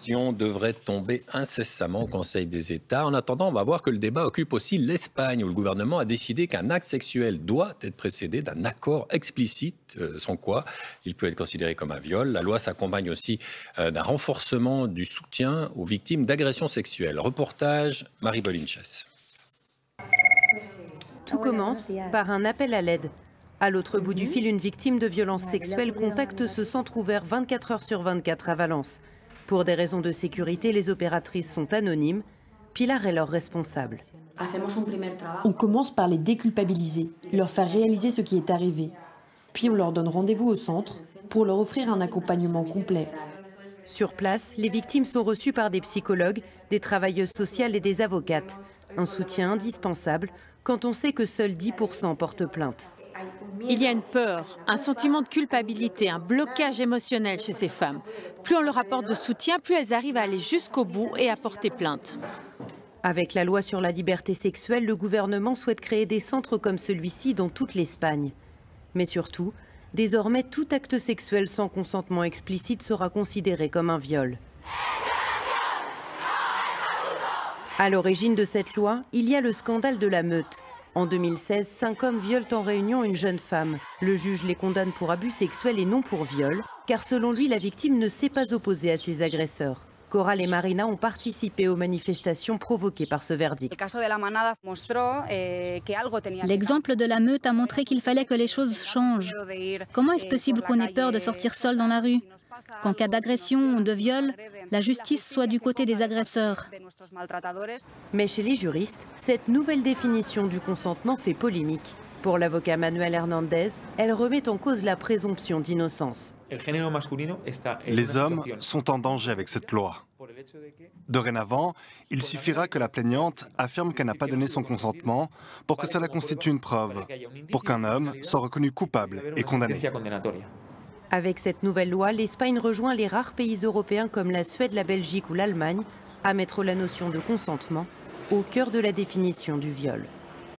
devrait tomber incessamment au Conseil des États. En attendant, on va voir que le débat occupe aussi l'Espagne, où le gouvernement a décidé qu'un acte sexuel doit être précédé d'un accord explicite, sans quoi il peut être considéré comme un viol. La loi s'accompagne aussi d'un renforcement du soutien aux victimes d'agressions sexuelles. Reportage Marie Bolinches. Tout commence par un appel à l'aide. À l'autre bout du fil, une victime de violences sexuelles contacte ce centre ouvert 24 heures sur 24 à Valence. Pour des raisons de sécurité, les opératrices sont anonymes. Pilar est leur responsable. On commence par les déculpabiliser, leur faire réaliser ce qui est arrivé. Puis on leur donne rendez-vous au centre pour leur offrir un accompagnement complet. Sur place, les victimes sont reçues par des psychologues, des travailleuses sociales et des avocates. Un soutien indispensable quand on sait que seuls 10% portent plainte. Il y a une peur, un sentiment de culpabilité, un blocage émotionnel chez ces femmes. Plus on leur apporte de soutien, plus elles arrivent à aller jusqu'au bout et à porter plainte. Avec la loi sur la liberté sexuelle, le gouvernement souhaite créer des centres comme celui-ci dans toute l'Espagne. Mais surtout, désormais, tout acte sexuel sans consentement explicite sera considéré comme un viol. À l'origine de cette loi, il y a le scandale de la meute. En 2016, 5 hommes violent en réunion une jeune femme. Le juge les condamne pour abus sexuels et non pour viol, car selon lui, la victime ne s'est pas opposée à ses agresseurs. Coral et Marina ont participé aux manifestations provoquées par ce verdict. L'exemple de la meute a montré qu'il fallait que les choses changent. Comment est-ce possible qu'on ait peur de sortir seul dans la rue? Qu'en cas d'agression ou de viol, la justice soit du côté des agresseurs. Mais chez les juristes, cette nouvelle définition du consentement fait polémique. Pour l'avocat Manuel Hernandez, elle remet en cause la présomption d'innocence. Les hommes sont en danger avec cette loi. Dorénavant, il suffira que la plaignante affirme qu'elle n'a pas donné son consentement pour que cela constitue une preuve, pour qu'un homme soit reconnu coupable et condamné. Avec cette nouvelle loi, l'Espagne rejoint les rares pays européens comme la Suède, la Belgique ou l'Allemagne à mettre la notion de consentement au cœur de la définition du viol.